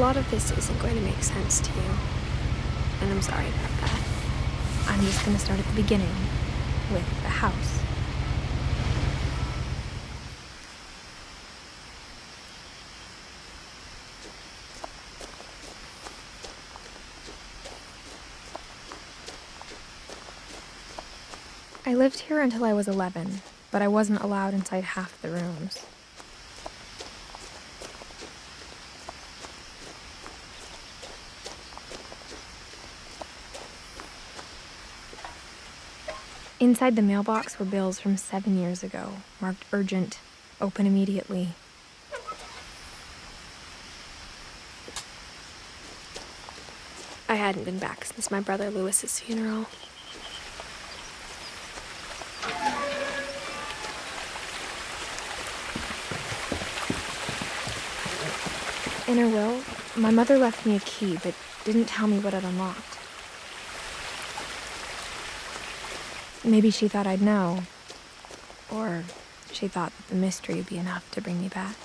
lot of this isn't going to make sense to you, and I'm sorry about that. I'm just going to start at the beginning, with the house. I lived here until I was 11, but I wasn't allowed inside half the rooms. Inside the mailbox were bills from 7 years ago, marked urgent, open immediately. I hadn't been back since my brother Lewis's funeral. In her will, my mother left me a key, but didn't tell me what it unlocked. Maybe she thought I'd know, or she thought that the mystery would be enough to bring me back.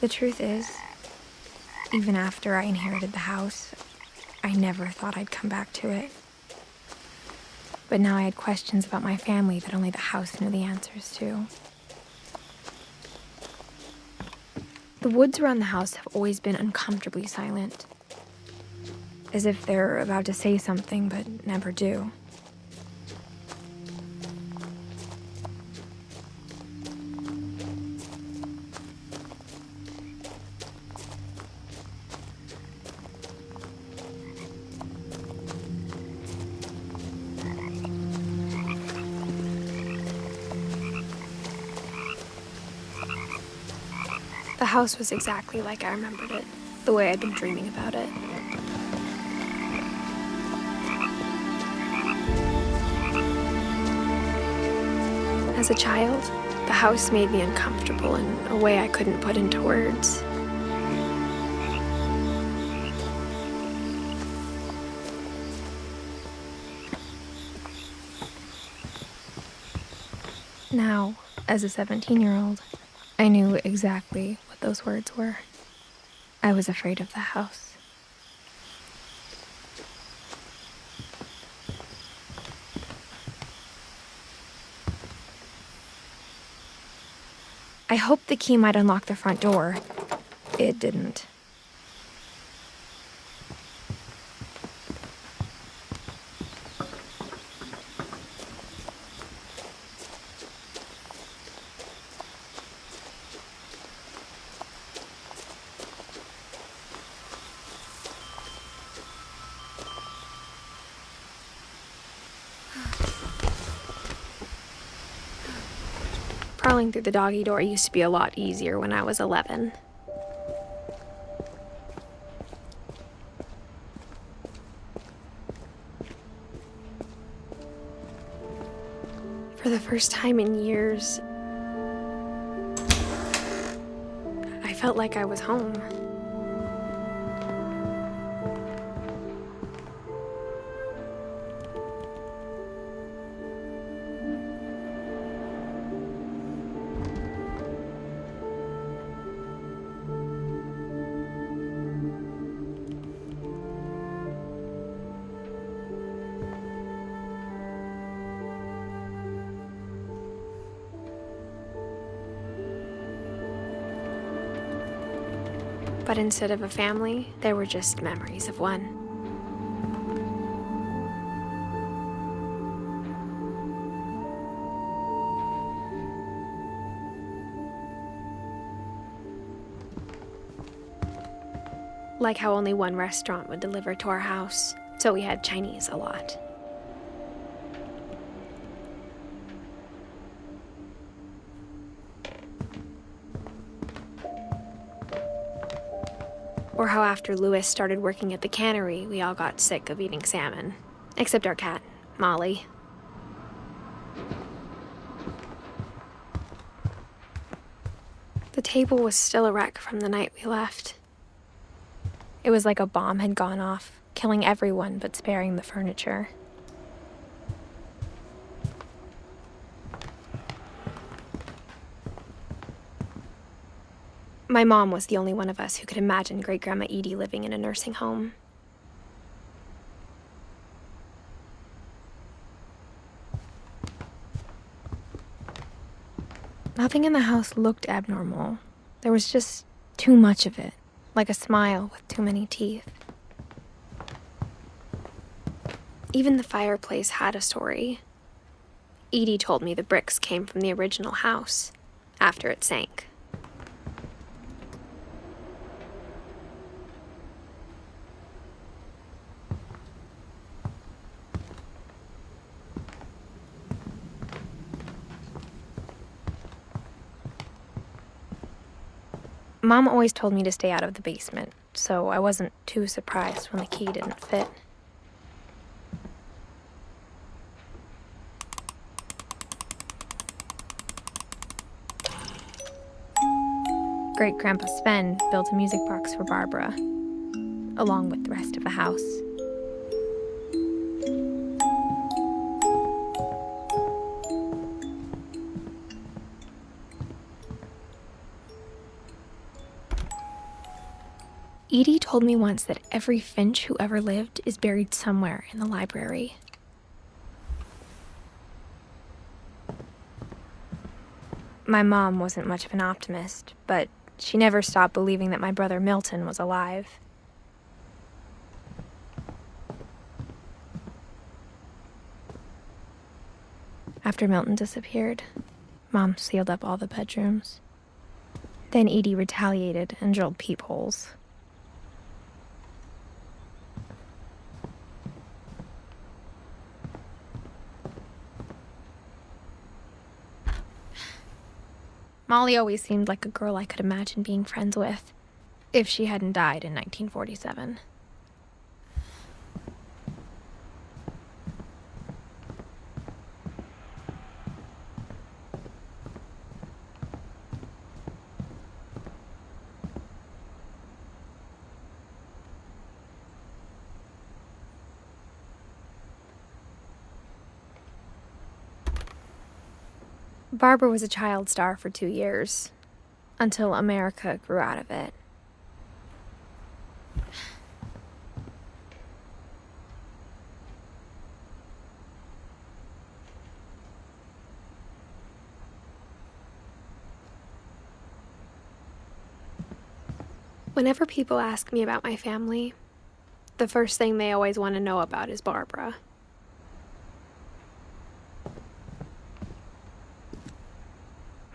The truth is, even after I inherited the house, I never thought I'd come back to it. But now I had questions about my family that only the house knew the answers to. The woods around the house have always been uncomfortably silent, as if they're about to say something but never do. The house was exactly like I remembered it, the way I'd been dreaming about it. As a child, the house made me uncomfortable in a way I couldn't put into words. Now, as a 17-year-old, I knew exactly what those words were. I was afraid of the house. I hoped the key might unlock the front door. It didn't. Crawling through the doggy door used to be a lot easier when I was 11. For the first time in years, I felt like I was home. But instead of a family, there were just memories of one. Like how only one restaurant would deliver to our house, so we had Chinese a lot. Or how after Lewis started working at the cannery, we all got sick of eating salmon. Except our cat, Molly. The table was still a wreck from the night we left. It was like a bomb had gone off, killing everyone but sparing the furniture. My mom was the only one of us who could imagine Great-Grandma Edie living in a nursing home. Nothing in the house looked abnormal. There was just too much of it, like a smile with too many teeth. Even the fireplace had a story. Edie told me the bricks came from the original house, after it sank. Mom always told me to stay out of the basement, so I wasn't too surprised when the key didn't fit. Great-Grandpa Sven built a music box for Barbara, along with the rest of the house. Edie told me once that every Finch who ever lived is buried somewhere in the library. My mom wasn't much of an optimist, but she never stopped believing that my brother Milton was alive. After Milton disappeared, Mom sealed up all the bedrooms. Then Edie retaliated and drilled peepholes. Molly always seemed like a girl I could imagine being friends with, if she hadn't died in 1947. Barbara was a child star for 2 years, until America grew out of it. Whenever people ask me about my family, the first thing they always want to know about is Barbara.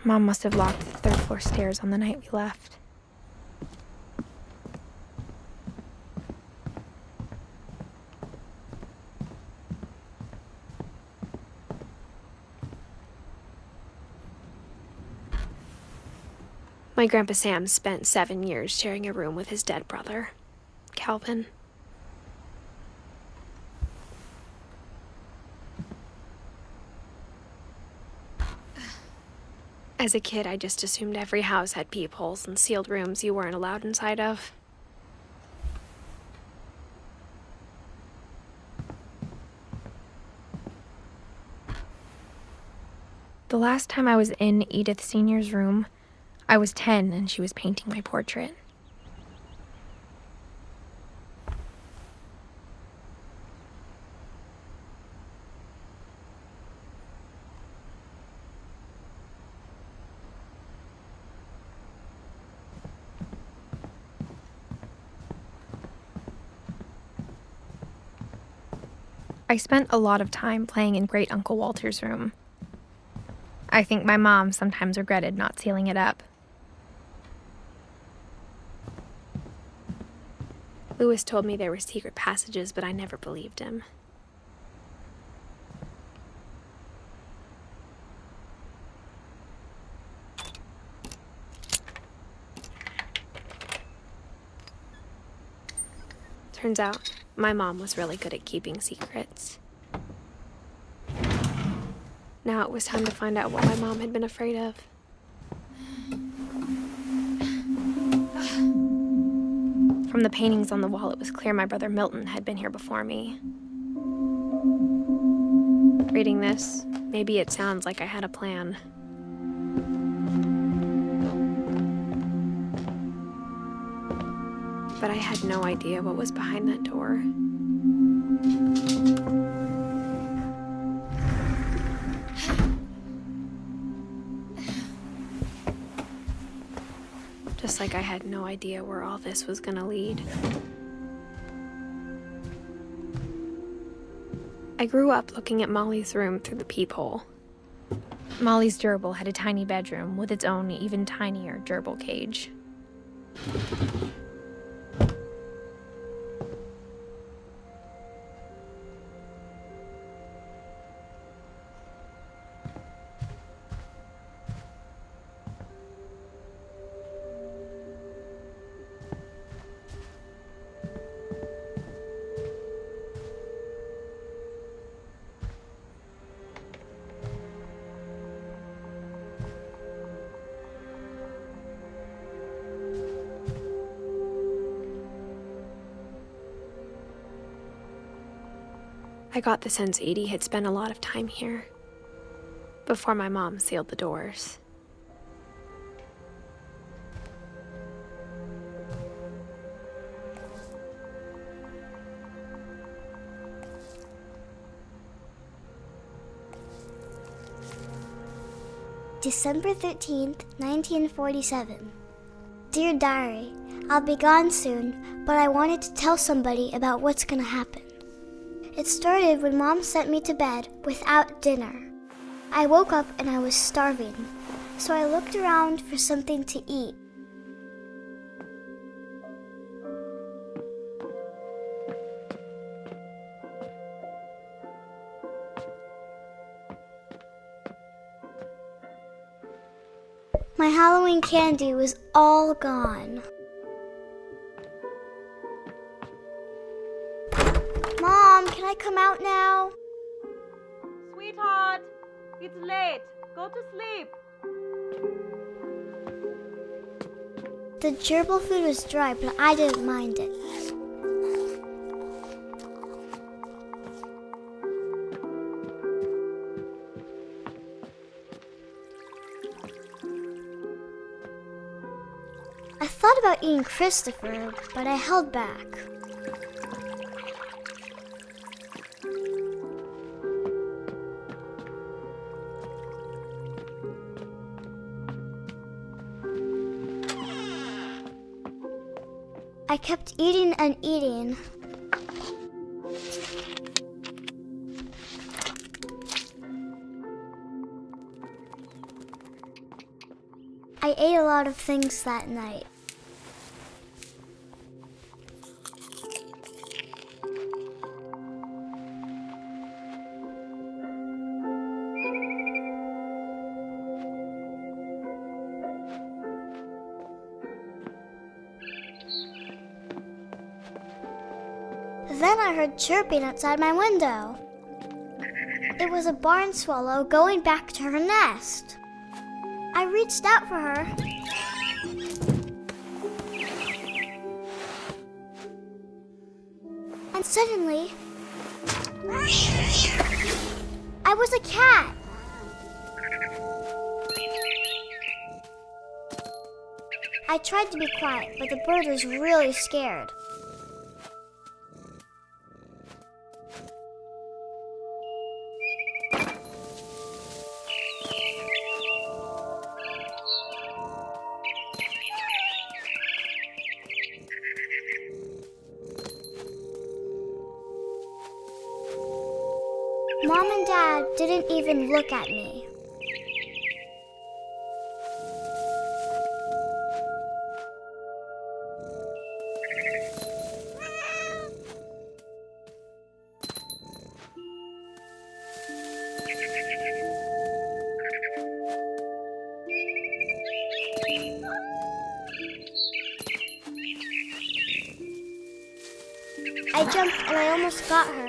Mom must have locked the third floor stairs on the night we left. My Grandpa Sam spent 7 years sharing a room with his dead brother, Calvin. As a kid, I just assumed every house had peepholes and sealed rooms you weren't allowed inside of. The last time I was in Edith Sr.'s room, I was 10 and she was painting my portrait. I spent a lot of time playing in Great Uncle Walter's room. I think my mom sometimes regretted not sealing it up. Louis told me there were secret passages, but I never believed him. Turns out, my mom was really good at keeping secrets. Now it was time to find out what my mom had been afraid of. From the paintings on the wall, it was clear my brother Milton had been here before me. Reading this, maybe it sounds like I had a plan. But I had no idea what was behind that door. Just like I had no idea where all this was gonna lead. I grew up looking at Molly's room through the peephole. Molly's gerbil had a tiny bedroom with its own even tinier gerbil cage. I got the sense Edie had spent a lot of time here, before my mom sealed the doors. December 13th, 1947. Dear Diary, I'll be gone soon, but I wanted to tell somebody about what's gonna happen. It started when Mom sent me to bed without dinner. I woke up and I was starving, so I looked around for something to eat. My Halloween candy was all gone. Mom, can I come out now? Sweetheart, it's late. Go to sleep. The gerbil food was dry, but I didn't mind it. I thought about eating Christopher, but I held back. I kept eating and eating. I ate a lot of things that night. Then I heard chirping outside my window. It was a barn swallow going back to her nest. I reached out for her. And suddenly, I was a cat. I tried to be quiet, but the bird was really scared. Mom and Dad didn't even look at me. I jumped and I almost got her.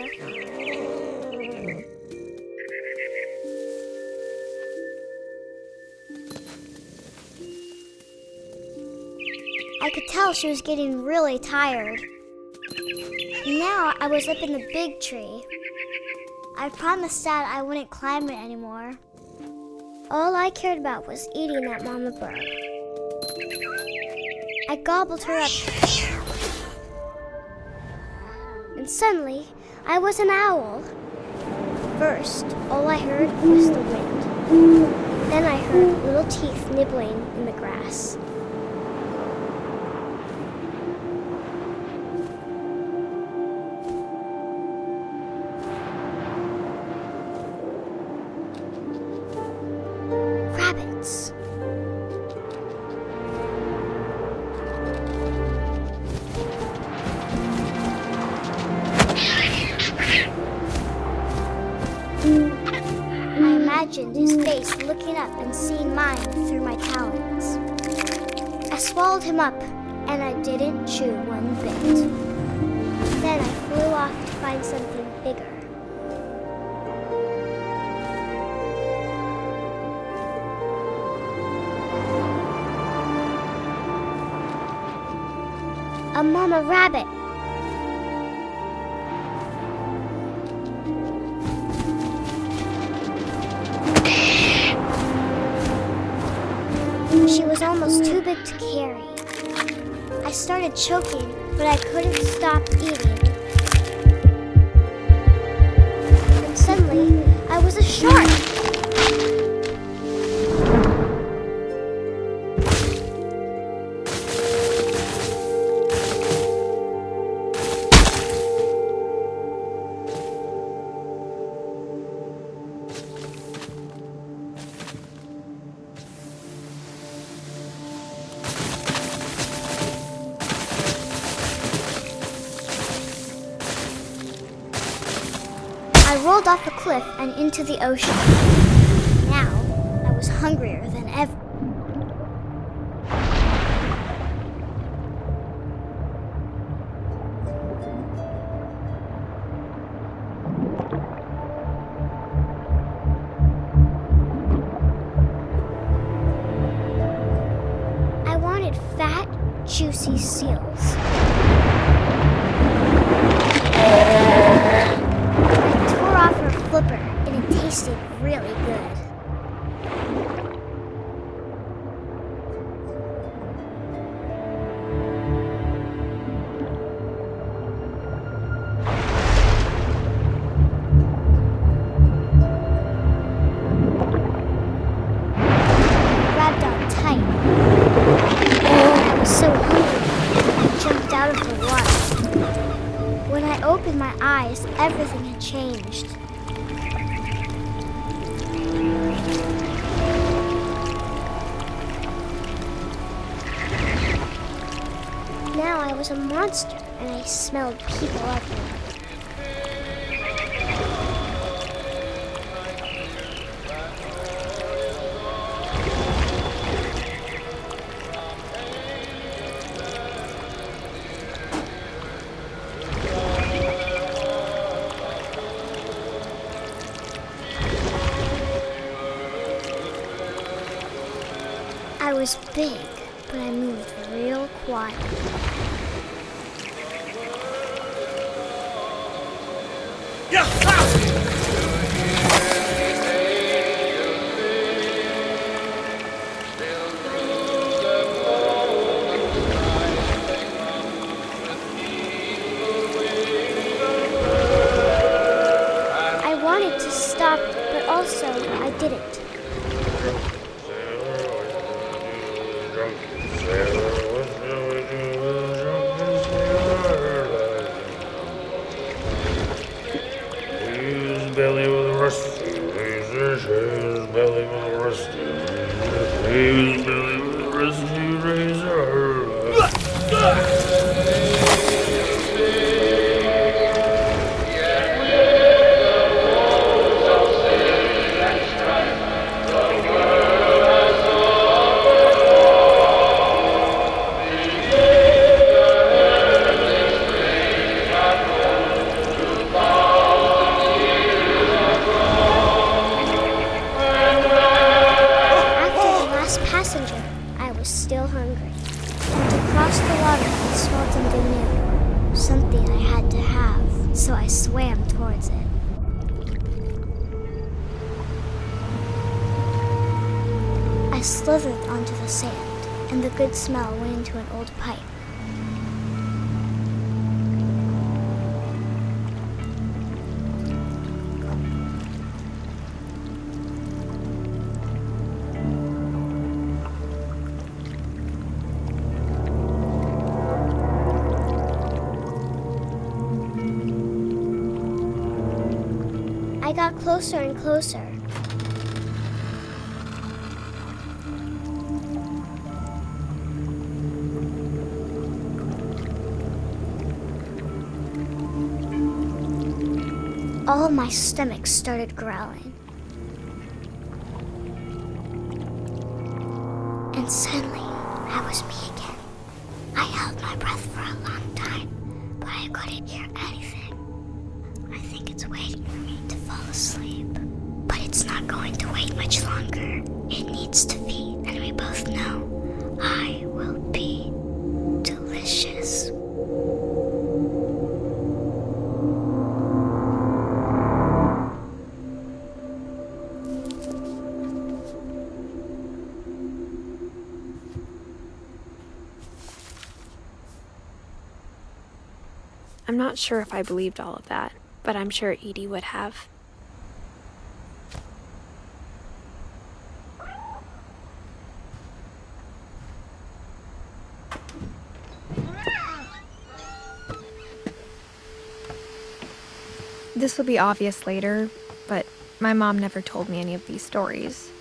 I could tell she was getting really tired. Now I was up in the big tree. I promised Dad I wouldn't climb it anymore. All I cared about was eating that mama bird. I gobbled her up. And suddenly, I was an owl. First, all I heard was the wind. Then I heard little teeth nibbling in the grass. Rabbits. I imagined his face looking up and seeing mine through my talons. I swallowed him up, and I didn't chew one bit. Then I flew off to find something bigger. A mama rabbit. She was almost too big to carry. I started choking, but I couldn't stop eating. And suddenly, I was a shark. I rolled off a cliff and into the ocean. Now, I was hungrier than ever. I wanted fat, juicy seals. Off her flipper, and it tasted really good. I grabbed on tight. I was so hungry, I jumped out of the water. When I opened my eyes, everything had changed. Now I was a monster, and I smelled people everywhere. I was big, but I moved real quiet. I wanted to stop, but also I didn't. Belly with a rusty razor, his belly with a rusty razor, his belly with a rusty razor. something new, something I had to have, so I swam towards it. I slithered onto the sand, and the good smell went into an old pipe. I got closer and closer. All of my stomach started growling. And suddenly, I was me again. I held my breath for a long time, but I couldn't hear anything. I think it's waiting for me to fall asleep. But it's not going to wait much longer. It needs to feed, and we both know I will be delicious. I'm not sure if I believed all of that, but I'm sure Edie would have. This will be obvious later, but my mom never told me any of these stories.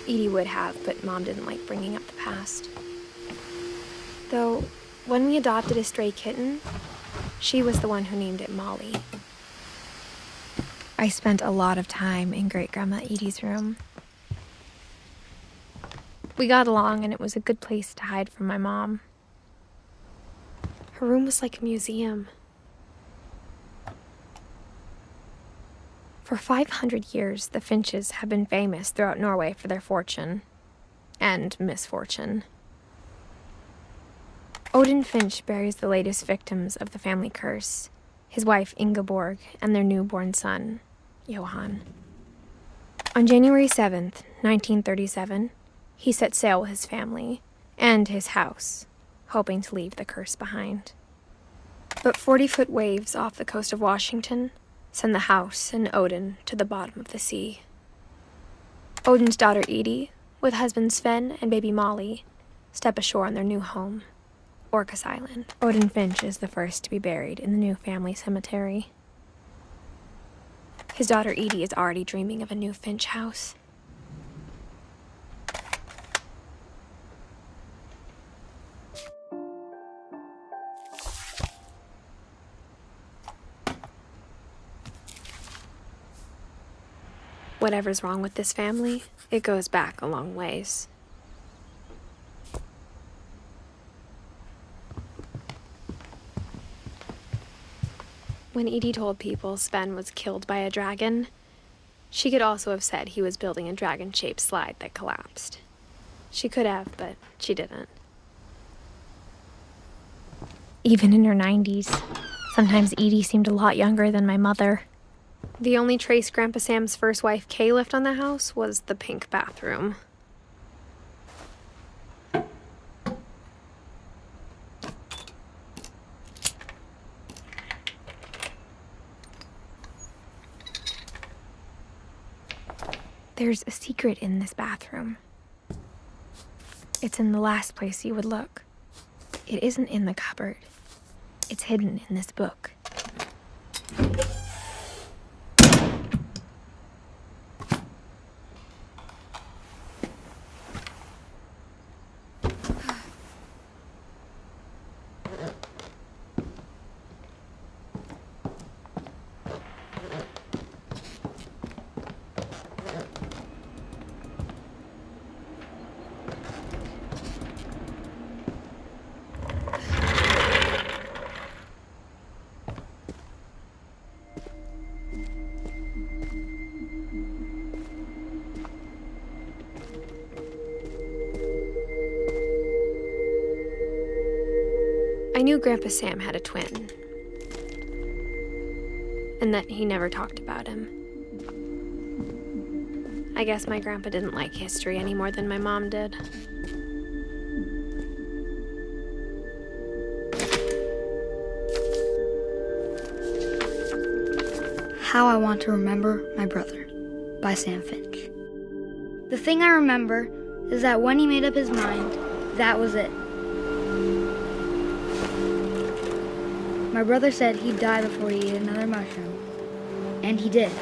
Edie would have, but Mom didn't like bringing up the past. Though, when we adopted a stray kitten, she was the one who named it Molly. I spent a lot of time in Great-Grandma Edie's room. We got along, and it was a good place to hide from my mom. Her room was like a museum. For 500 years, the Finches have been famous throughout Norway for their fortune and misfortune. Odin Finch buries the latest victims of the family curse, his wife Ingeborg and their newborn son, Johan. On January 7th, 1937, he set sail with his family and his house, hoping to leave the curse behind. But 40-foot waves off the coast of Washington send the house and Odin to the bottom of the sea. Odin's daughter Edie, with husband Sven and baby Molly, step ashore on their new home, Orcas Island. Odin Finch is the first to be buried in the new family cemetery. His daughter Edie is already dreaming of a new Finch house. Whatever's wrong with this family, it goes back a long ways. When Edie told people Sven was killed by a dragon, she could also have said he was building a dragon-shaped slide that collapsed. She could have, but she didn't. Even in her 90s, sometimes Edie seemed a lot younger than my mother. The only trace Grandpa Sam's first wife, Kay, left on the house was the pink bathroom. There's a secret in this bathroom. It's in the last place you would look. It isn't in the cupboard. It's hidden in this book. I knew Grandpa Sam had a twin, and that he never talked about him. I guess my grandpa didn't like history any more than my mom did. How I Want to Remember My Brother by Sam Finch. The thing I remember is that when he made up his mind, that was it. My brother said he'd die before he ate another mushroom, and he did.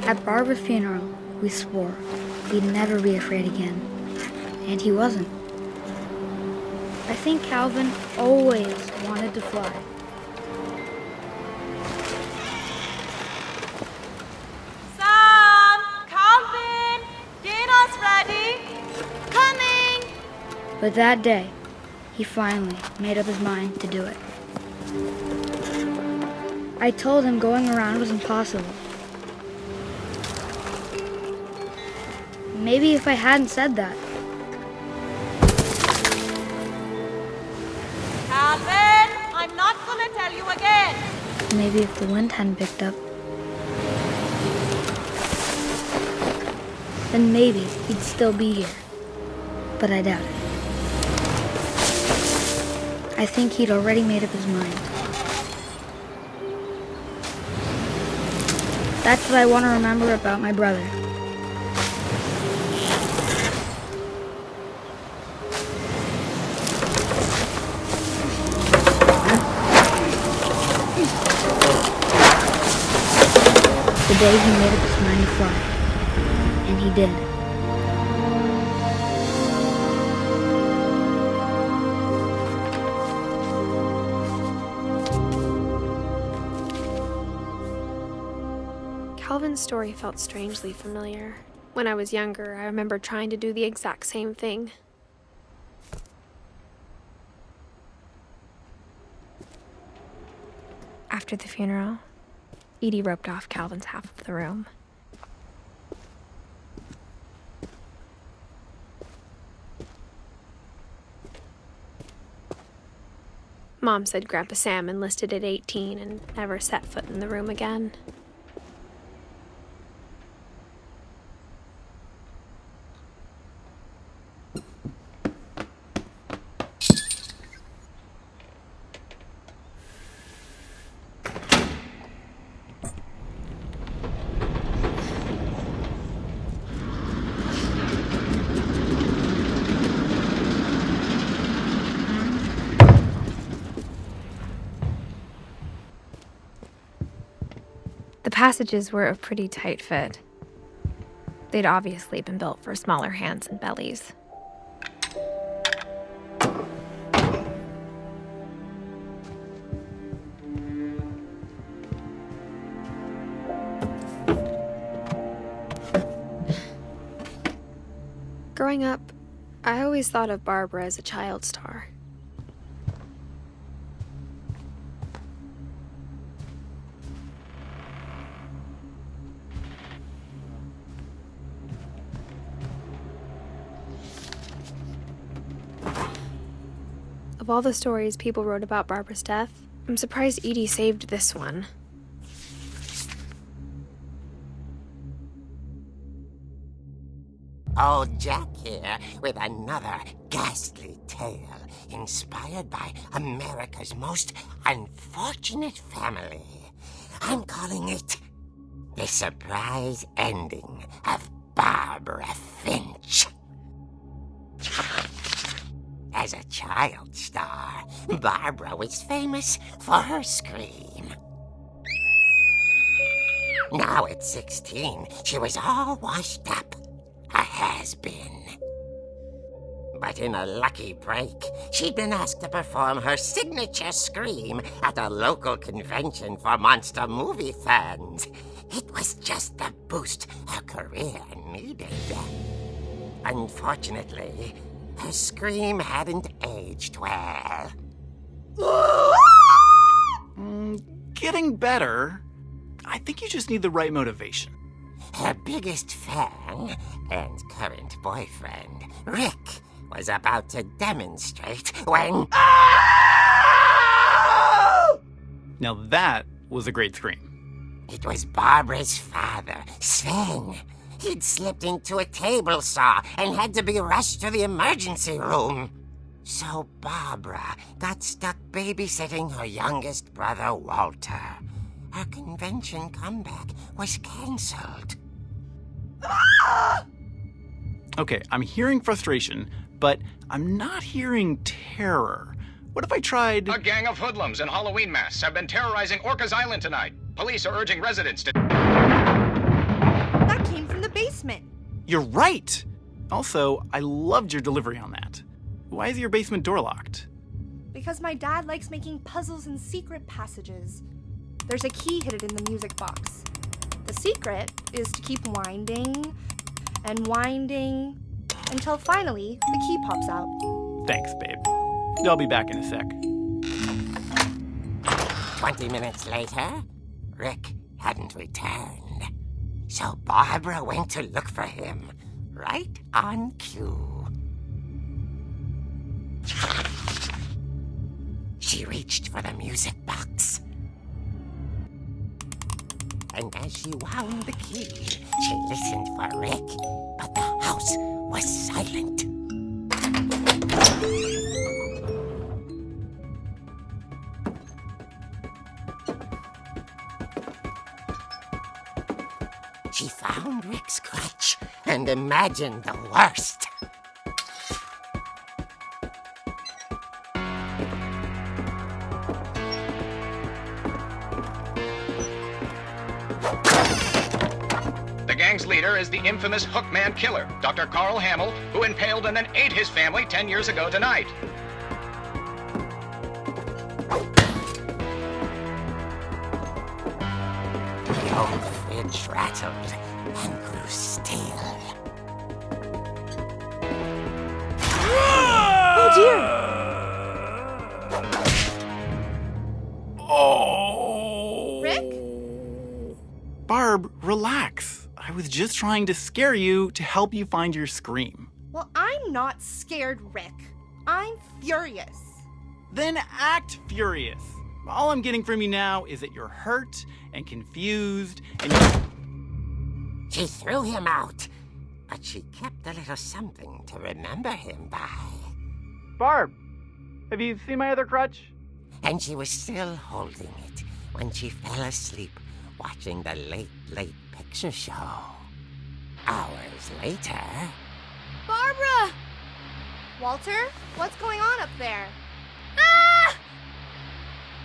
At Barbara's funeral, we swore we'd never be afraid again, and he wasn't. I think Calvin always wanted to fly. Sam! Calvin! Dinner's ready! Coming! But that day, he finally made up his mind to do it. I told him going around was impossible. Maybe if I hadn't said that. Calvin! I'm not gonna tell you again! Maybe if the wind hadn't picked up. Then maybe he'd still be here. But I doubt it. I think he'd already made up his mind. That's what I want to remember about my brother. The day he made up his mind to fly. And he did. Calvin's story felt strangely familiar. When I was younger, I remember trying to do the exact same thing. After the funeral, Edie roped off Calvin's half of the room. Mom said Grandpa Sam enlisted at 18 and never set foot in the room again. The passages were a pretty tight fit. They'd obviously been built for smaller hands and bellies. Growing up, I always thought of Barbara as a child star. Of all the stories people wrote about Barbara's death, I'm surprised Edie saved this one. Old Jack here with another ghastly tale inspired by America's most unfortunate family. I'm calling it The Surprise Ending of Barbara Finch. As a child star, Barbara was famous for her scream. Now at 16, she was all washed up. A has-been. But in a lucky break, she'd been asked to perform her signature scream at a local convention for monster movie fans. It was just the boost her career needed. Unfortunately, her scream hadn't aged well. Getting better. I think you just need the right motivation. Her biggest fan and current boyfriend, Rick, was about to demonstrate when... Now that was a great scream. It was Barbara's father, Sven. He'd slipped into a table saw and had to be rushed to the emergency room. So Barbara got stuck babysitting her youngest brother, Walter. Her convention comeback was cancelled. Okay, I'm hearing frustration, but I'm not hearing terror. What if I tried... A gang of hoodlums in Halloween masks have been terrorizing Orcas Island tonight. Police are urging residents to... That came from the basement. You're right! Also, I loved your delivery on that. Why is your basement door locked? Because my dad likes making puzzles and secret passages. There's a key hidden in the music box. The secret is to keep winding and winding until finally the key pops out. Thanks, babe. I'll be back in a sec. 20 minutes later, Rick hadn't returned. So Barbara went to look for him, right on cue. She reached for the music box. And as she wound the key, she listened for Rick, but the house was silent. She found Rick's crutch and imagined the worst. The gang's leader is the infamous Hookman killer, Dr. Carl Hamill, who impaled and then ate his family 10 years ago tonight. The old fridge rattled and grew still. Oh dear! Oh! Rick? Barb, relax. I was just trying to scare you to help you find your scream. Well, I'm not scared, Rick. I'm furious. Then act furious. All I'm getting from you now is that you're hurt and confused and She threw him out, but she kept a little something to remember him by. Barb, have you seen my other crutch? And she was still holding it when she fell asleep watching the Late Late Picture Show. Hours later... Barbara! Walter, what's going on up there? Ah!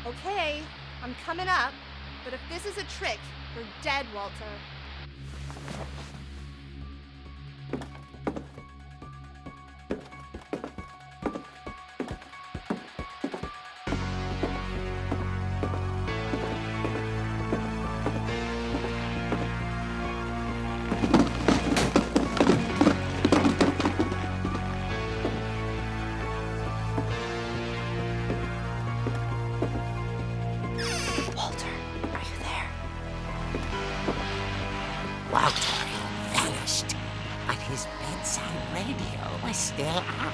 Okay, I'm coming up, but if this is a trick, you're dead, Walter. Walter vanished, but his bedside radio was still on.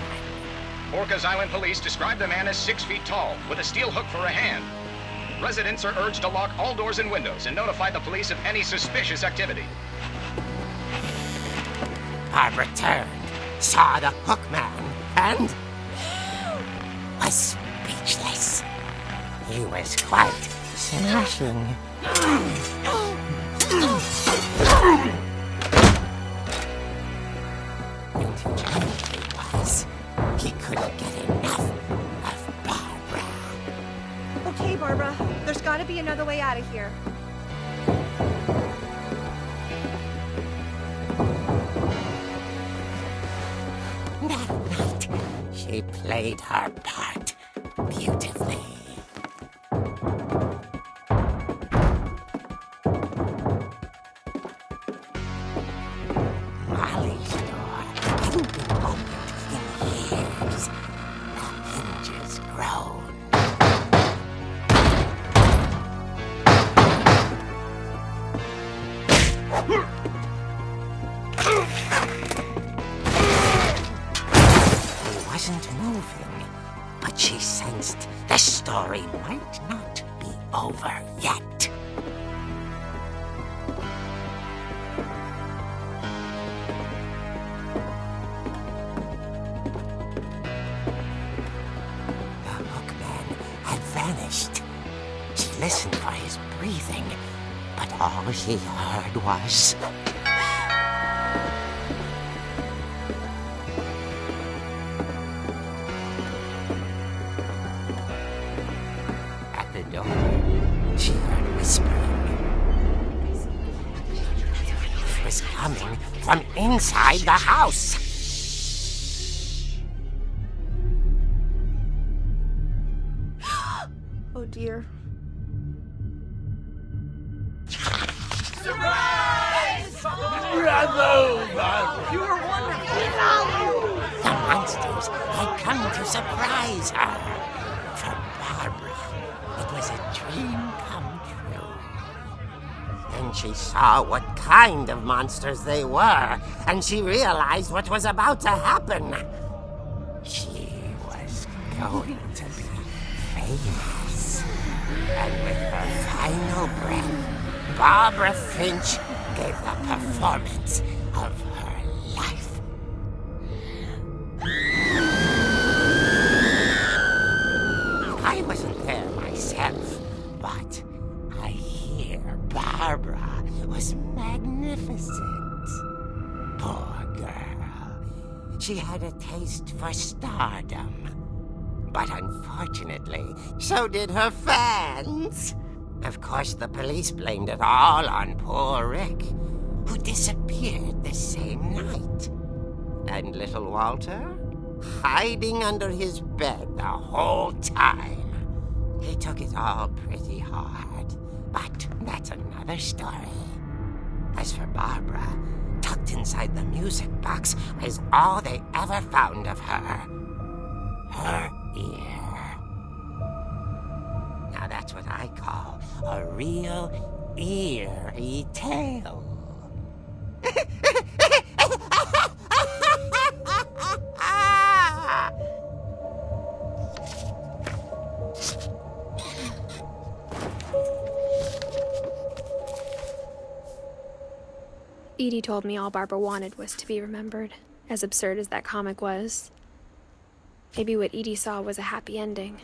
Orcas Island police describe the man as 6 feet tall, with a steel hook for a hand. Residents are urged to lock all doors and windows and notify the police of any suspicious activity. Barbara turned, saw the hook man, and was speechless. He was quite smashing. And whoever he was, he couldn't get enough of Barbara. Okay, Barbara, there's gotta be another way out of here. That night, she played her part beautifully. Molly's door hadn't been opened in years. The hinges groaned. she sensed the story might not be over yet. The hookman had vanished. She listened for his breathing, but all she heard was... At the door, she heard whispering. It was coming from inside the house. Oh dear. The monsters had come to surprise her. For Barbara, it was a dream come true. Then she saw what kind of monsters they were, and she realized what was about to happen. She was going to be famous. And with her final breath, Barbara Finch gave the performance of her life. I wasn't there myself, but I hear Barbara was magnificent. Poor girl. She had a taste for stardom. But unfortunately, so did her fans. Of course, the police blamed it all on poor Rick, who disappeared the same night. And little Walter, hiding under his bed the whole time. He took it all pretty hard, but that's another story. As for Barbara, tucked inside the music box was all they ever found of her. Her ear. Now that's what I call a real eerie tale. Edie told me all Barbara wanted was to be remembered, as absurd as that comic was. Maybe what Edie saw was a happy ending.